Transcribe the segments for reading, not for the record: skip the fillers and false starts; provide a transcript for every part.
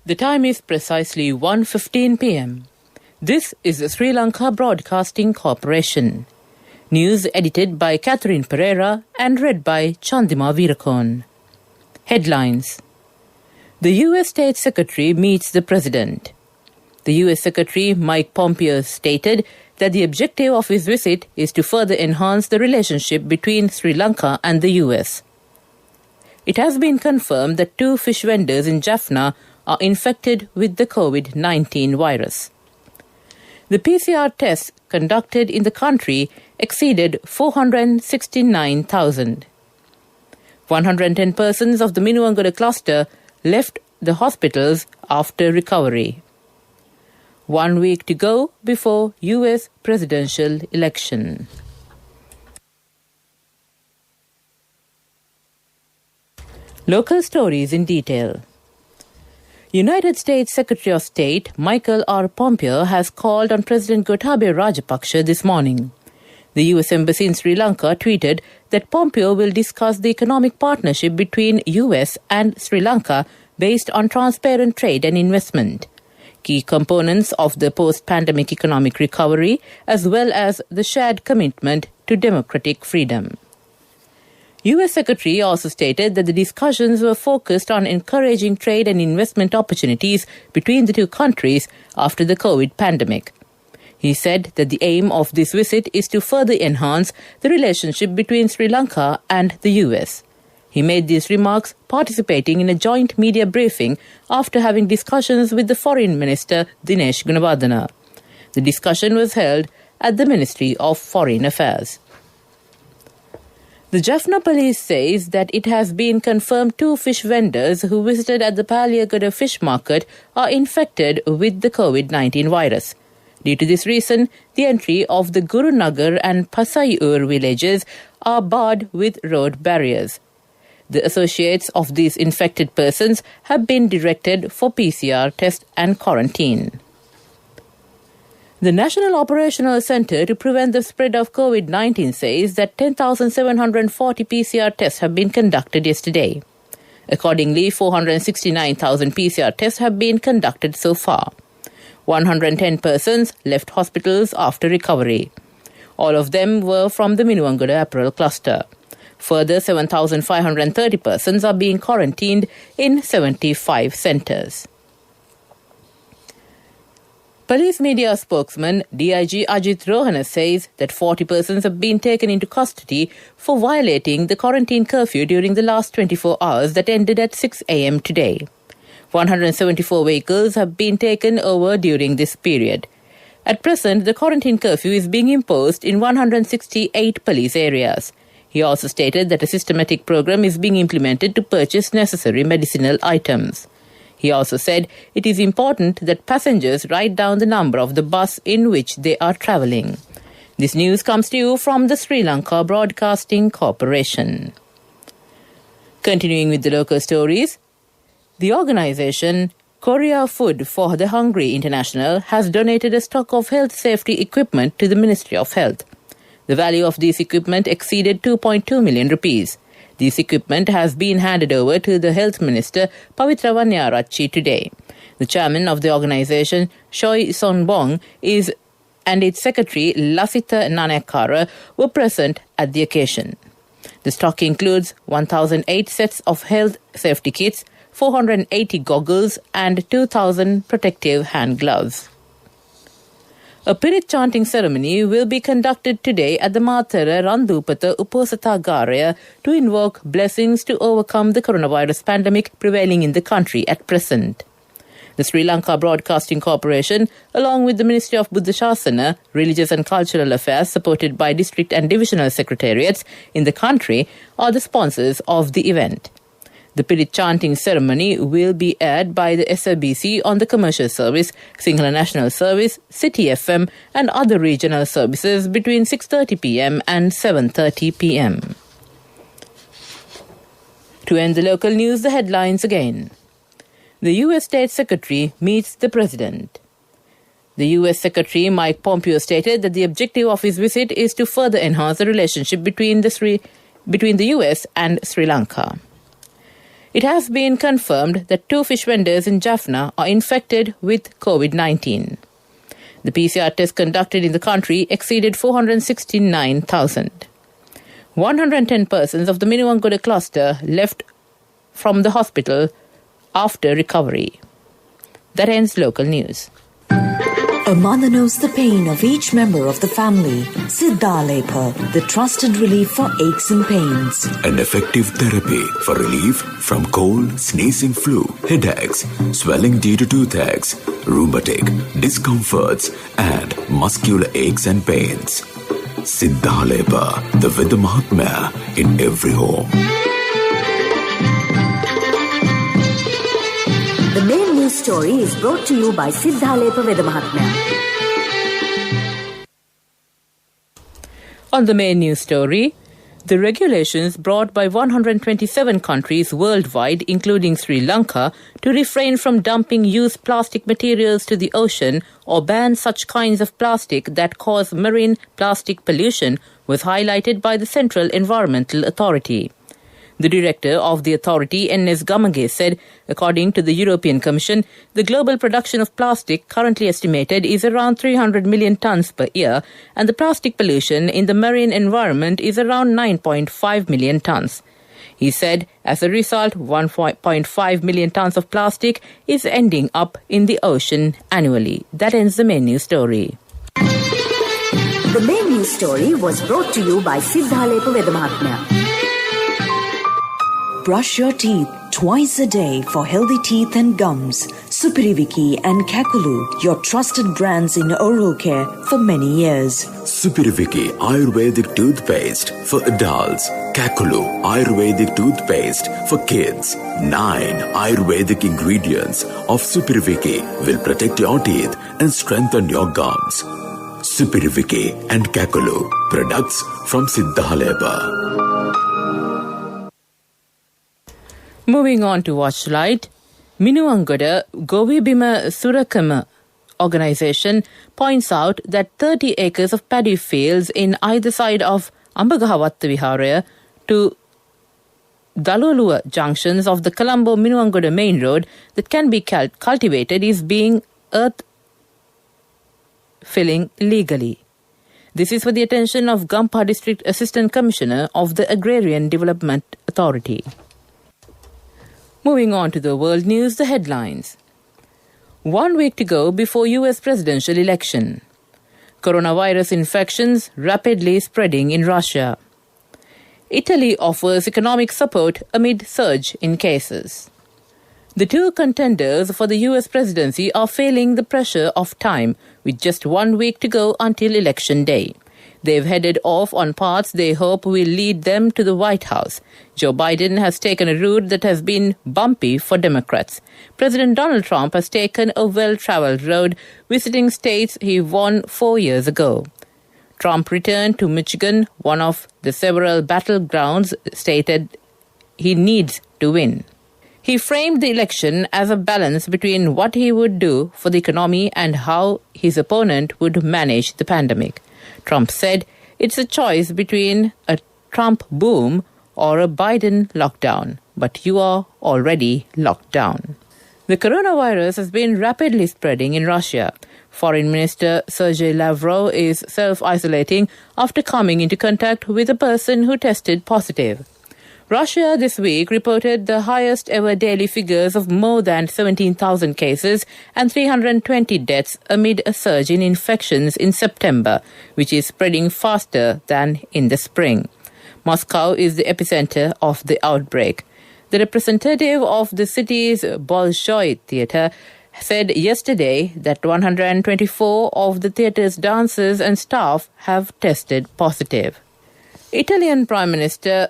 The time is precisely 1:15 p.m. This is the Sri Lanka Broadcasting Corporation. News edited by Catherine Pereira and read by Chandima Veerakon. Headlines. The U.S. State Secretary meets the President. The U.S. Secretary Mike Pompeo stated that the objective of his visit is to further enhance the relationship between Sri Lanka and the U.S. It has been confirmed that 2 fish vendors in Jaffna are infected with the COVID-19 virus. The PCR tests conducted in the country exceeded 469,000. 110 persons of the Minuwangoda cluster left the hospitals after recovery. 1 week to go before U.S. presidential election. Local stories in detail. United States Secretary of State Michael R. Pompeo has called on President Gotabaya Rajapaksa this morning. The U.S. Embassy in Sri Lanka tweeted that Pompeo will discuss the economic partnership between U.S. and Sri Lanka based on transparent trade and investment, key components of the post-pandemic economic recovery, as well as the shared commitment to democratic freedom. U.S. Secretary also stated that the discussions were focused on encouraging trade and investment opportunities between the two countries after the COVID pandemic. He said that the aim of this visit is to further enhance the relationship between Sri Lanka and the U.S. He made these remarks participating in a joint media briefing after having discussions with the Foreign Minister Dinesh Gunawardena. The discussion was held at the Ministry of Foreign Affairs. The Jaffna police says that it has been confirmed 2 fish vendors who visited at the Paliagada fish market are infected with the COVID-19 virus. Due to this reason, the entry of the Gurunagar and Pasayur villages are barred with road barriers. The associates of these infected persons have been directed for PCR test and quarantine. The National Operational Centre to Prevent the Spread of COVID-19 says that 10,740 PCR tests have been conducted yesterday. Accordingly, 469,000 PCR tests have been conducted so far. 110 persons left hospitals after recovery. All of them were from the Minuwangoda Apparel cluster. Further, 7,530 persons are being quarantined in 75 centres. Police media spokesman DIG Ajit Rohana says that 40 persons have been taken into custody for violating the quarantine curfew during the last 24 hours that ended at 6 a.m. today. 174 vehicles have been taken over during this period. At present, the quarantine curfew is being imposed in 168 police areas. He also stated that a systematic program is being implemented to purchase necessary medicinal items. He also said it is important that passengers write down the number of the bus in which they are travelling. This news comes to you from the Sri Lanka Broadcasting Corporation. Continuing with the local stories, the organisation Korea Food for the Hungry International has donated a stock of health safety equipment to the Ministry of Health. The value of this equipment exceeded 2.2 million rupees. This equipment has been handed over to the Health Minister Pavitra Vanyarachi today. The chairman of the organisation, Choi Son-bong, and its secretary, Lasitha Nanakara, were present at the occasion. The stock includes 1,008 sets of health safety kits, 480 goggles and 2,000 protective hand gloves. A Pirit chanting ceremony will be conducted today at the Mathara Randupata Uposathagaraya to invoke blessings to overcome the coronavirus pandemic prevailing in the country at present. The Sri Lanka Broadcasting Corporation, along with the Ministry of Buddha Shasana, Religious and Cultural Affairs, supported by district and divisional secretariats in the country, are the sponsors of the event. The Pirit chanting ceremony will be aired by the SABC on the commercial service, Sinhala National Service, City FM and other regional services between 6:30 p.m. and 7:30 p.m. To end the local news, the headlines again. The U.S. State Secretary meets the President. The U.S. Secretary Mike Pompeo stated that the objective of his visit is to further enhance the relationship between the U.S. and Sri Lanka. It has been confirmed that 2 fish vendors in Jaffna are infected with COVID-19. The PCR tests conducted in the country exceeded 469,000. 110 persons of the Minuwangoda cluster left from the hospital after recovery. That ends local news. A mother knows the pain of each member of the family. Siddhalepa, the trusted relief for aches and pains. An effective therapy for relief from cold, sneezing, flu, headaches, swelling due to toothaches, rheumatic, discomforts, and muscular aches and pains. Siddhalepa, the Vidamahatmya in every home. The main news story is brought to you by Siddhalepa Vedamahatmya. On the main news story, the regulations brought by 127 countries worldwide, including Sri Lanka, to refrain from dumping used plastic materials to the ocean or ban such kinds of plastic that cause marine plastic pollution was highlighted by the Central Environmental Authority. The director of the authority, N.S. Gamage, said, according to the European Commission, the global production of plastic currently estimated is around 300 million tons per year, and the plastic pollution in the marine environment is around 9.5 million tons. He said, as a result, 1.5 million tons of plastic is ending up in the ocean annually. That ends the main news story. The main news story was brought to you by Siddhalepa Vedamahatmya. Brush your teeth twice a day for healthy teeth and gums. Supiriviki and Kakulu, your trusted brands in oral care for many years. Supiriviki Ayurvedic toothpaste for adults. Kakulu Ayurvedic toothpaste for kids. 9 Ayurvedic ingredients of Supiriviki will protect your teeth and strengthen your gums. Supiriviki and Kakulu, products from Siddhalepa. Moving on to Watchlight, Minuwangoda Govibima Surakama organization points out that 30 acres of paddy fields in either side of Ambagahawatta Viharaya to Dalolua junctions of the Colombo-Minuwangoda main road that can be cultivated is being earth filling legally. This is for the attention of Gampa District Assistant Commissioner of the Agrarian Development Authority. Moving on to the world news, the headlines. 1 week to go before US presidential election. Coronavirus infections rapidly spreading in Russia. Italy offers economic support amid surge in cases. The 2 contenders for the US presidency are feeling the pressure of time with just 1 week to go until election day. They've headed off on paths they hope will lead them to the White House. Joe Biden has taken a route that has been bumpy for Democrats. President Donald Trump has taken a well-traveled road, visiting states he won 4 years ago. Trump returned to Michigan, one of the several battlegrounds stated he needs to win. He framed the election as a balance between what he would do for the economy and how his opponent would manage the pandemic. Trump said it's a choice between a Trump boom or a Biden lockdown, but you are already locked down. The coronavirus has been rapidly spreading in Russia. Foreign Minister Sergei Lavrov is self-isolating after coming into contact with a person who tested positive. Russia this week reported the highest ever daily figures of more than 17,000 cases and 320 deaths amid a surge in infections in September, which is spreading faster than in the spring. Moscow is the epicenter of the outbreak. The representative of the city's Bolshoi Theatre said yesterday that 124 of the theatre's dancers and staff have tested positive. Italian Prime Minister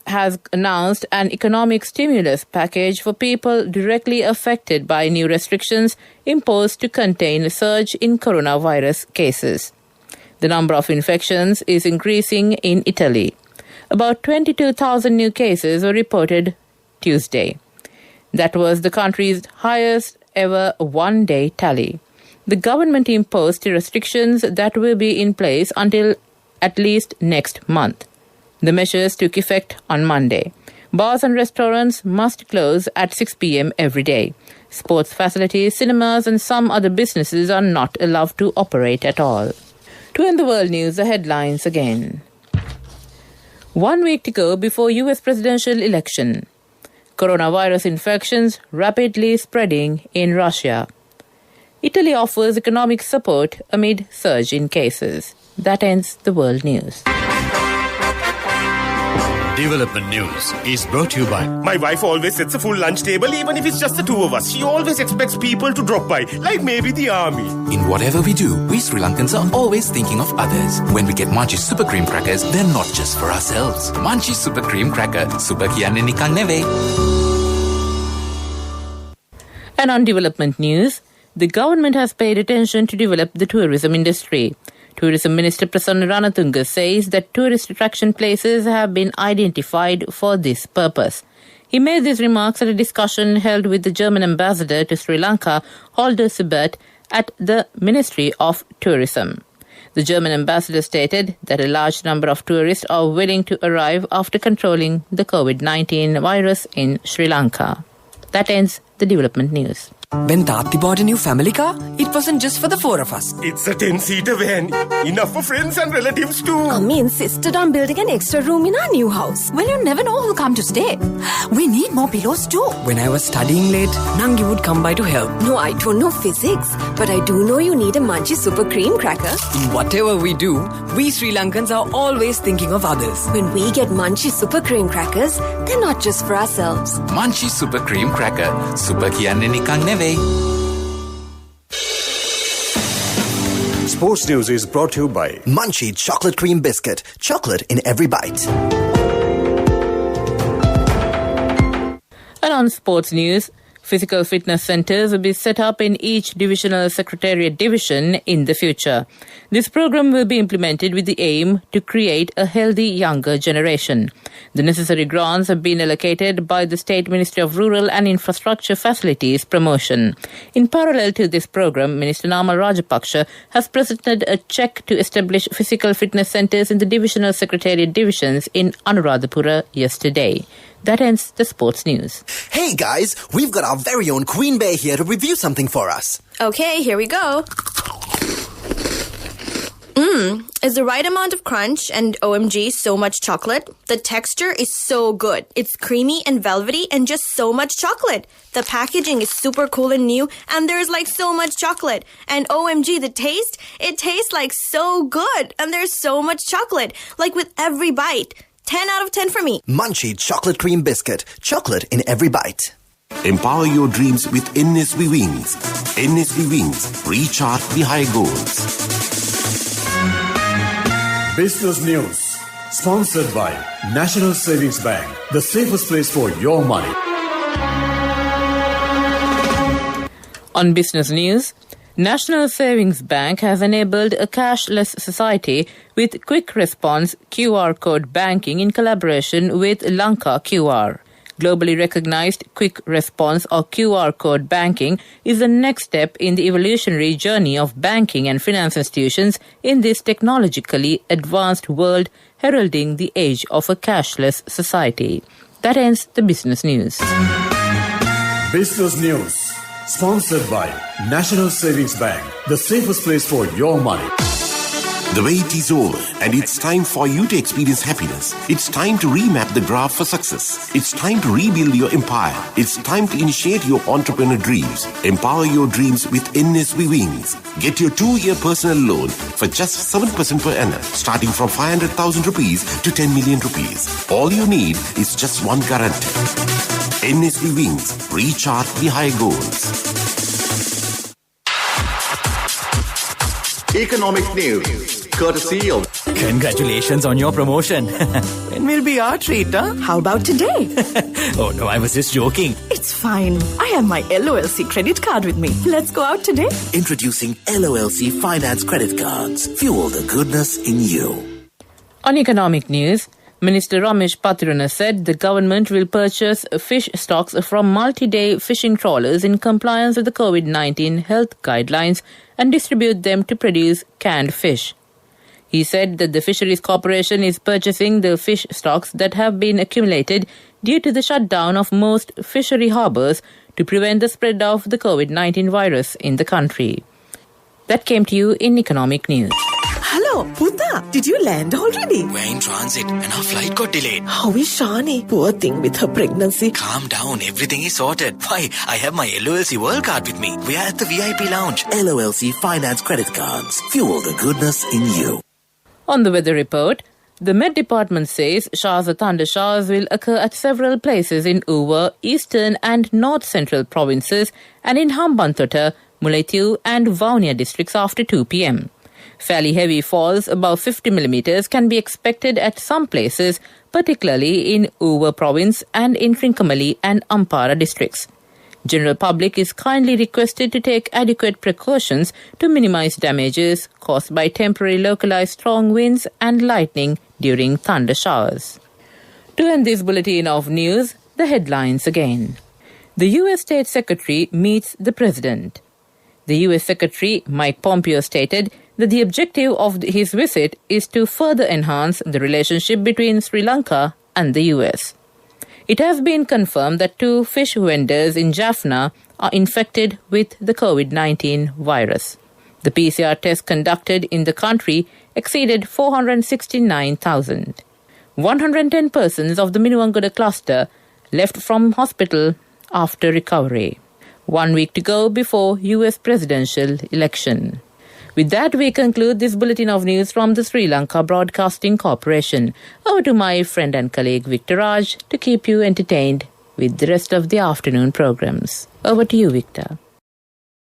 has announced an economic stimulus package for people directly affected by new restrictions imposed to contain a surge in coronavirus cases. The number of infections is increasing in Italy. About 22,000 new cases were reported Tuesday. That was the country's highest ever one-day tally. The government imposed restrictions that will be in place until at least next month. The measures took effect on Monday. Bars and restaurants must close at 6 p.m. every day. Sports facilities, cinemas and some other businesses are not allowed to operate at all. To end the world news, the headlines again. 1 week to go before US presidential election. Coronavirus infections rapidly spreading in Russia. Italy offers economic support amid surge in cases. That ends the world news. Development News is brought to you by... My wife always sets a full lunch table even if it's just the two of us. She always expects people to drop by, like maybe the army. In whatever we do, we Sri Lankans are always thinking of others. When we get Munchie Super Cream Crackers, they're not just for ourselves. Munchie Super Cream Cracker. Super kiyanne nikan neve. And on development news, the government has paid attention to develop the tourism industry. Tourism Minister Prasanna Ranatunga says that tourist attraction places have been identified for this purpose. He made these remarks at a discussion held with the German ambassador to Sri Lanka, Holder Sibert, at the Ministry of Tourism. The German ambassador stated that a large number of tourists are willing to arrive after controlling the COVID-19 virus in Sri Lanka. That ends the development news. When Tati bought a new family car, it wasn't just for the four of us. It's a 10-seater van. Enough for friends and relatives too. Mummy insisted on building an extra room in our new house. Well, you never know who'll come to stay. We need more pillows too. When I was studying late, Nangi would come by to help. No, I don't know physics, but I do know you need a Munchie Super Cream Cracker. In whatever we do, we Sri Lankans are always thinking of others. When we get Munchie Super Cream Crackers, they're not just for ourselves. Munchie Super Cream Cracker. Super kiyanne nikan neve. Sports News is brought to you by Munchie Chocolate Cream Biscuit. Chocolate in every bite. And on sports news, physical fitness centres will be set up in each divisional secretariat division in the future. This program will be implemented with the aim to create a healthy younger generation. The necessary grants have been allocated by the State Ministry of Rural and Infrastructure Facilities Promotion. In parallel to this program, Minister Namal Rajapaksa has presented a cheque to establish physical fitness centres in the divisional secretariat divisions in Anuradhapura yesterday. That ends the sports news. Hey guys, we've got our very own Queen Bear here to review something for us. Okay, here we go. Is the right amount of crunch and OMG so much chocolate. The texture is so good. It's creamy and velvety and just so much chocolate. The packaging is super cool and new and there's like so much chocolate. And OMG, the taste, it tastes like so good and there's so much chocolate. Like with every bite. 10 out of 10 for me. Munchie Chocolate Cream Biscuit. Chocolate in every bite. Empower your dreams with NSV Wings. NSV Wings. Recharge the high goals. Business News, sponsored by National Savings Bank, the safest place for your money. On business news, National Savings Bank has enabled a cashless society with quick response QR code banking in collaboration with Lanka QR. Globally recognized quick response or QR code banking is the next step in the evolutionary journey of banking and finance institutions in this technologically advanced world, heralding the age of a cashless society. That ends the business news. Business News, sponsored by National Savings Bank, the safest place for your money. The wait is over and it's time for you to experience happiness. It's time to remap the graph for success. It's time to rebuild your empire. It's time to initiate your entrepreneur dreams. Empower your dreams with NSV Wings. Get your 2-year personal loan for just 7% per annum, starting from 500,000 rupees to 10 million rupees. All you need is just one guarantee. NSV Wings. Recharge the high goals. Economic news, courtesy of... Congratulations on your promotion. When will be our treat, huh? How about today? Oh no, I was just joking. It's fine. I have my LOLC credit card with me. Let's go out today. Introducing LOLC Finance Credit Cards. Fuel the goodness in you. On economic news, Minister Ramesh Patirana said the government will purchase fish stocks from multi-day fishing trawlers in compliance with the COVID-19 health guidelines and distribute them to produce canned fish. He said that the Fisheries Corporation is purchasing the fish stocks that have been accumulated due to the shutdown of most fishery harbours to prevent the spread of the COVID-19 virus in the country. That came to you in Economic News. Hello, Puta. Did you land already? We're in transit and our flight got delayed. How is Shani? Poor thing with her pregnancy. Calm down, everything is sorted. Why, I have my LOLC World Card with me. We are at the VIP lounge. LOLC Finance Credit Cards. Fuel the goodness in you. On the weather report, the Met Department says showers or thunder showers will occur at several places in Uva, eastern and north central provinces and in Hambantota, Mullaitivu and Vaunia districts after 2 p.m. Fairly heavy falls above 50 millimeters can be expected at some places, particularly in Uva province and in Trincomalee and Ampara districts. General public is kindly requested to take adequate precautions to minimize damages caused by temporary localized strong winds and lightning during thunder showers. To end this bulletin of news, the headlines again. The U.S. State Secretary meets the President. The U.S. Secretary Mike Pompeo stated that the objective of his visit is to further enhance the relationship between Sri Lanka and the U.S. It has been confirmed that 2 fish vendors in Jaffna are infected with the COVID-19 virus. The PCR tests conducted in the country exceeded 469,000. 110 persons of the Minuwangoda cluster left from hospital after recovery. 1 week to go before US presidential election. With that, we conclude this bulletin of news from the Sri Lanka Broadcasting Corporation. Over to my friend and colleague Victor Raj to keep you entertained with the rest of the afternoon programs. Over to you, Victor.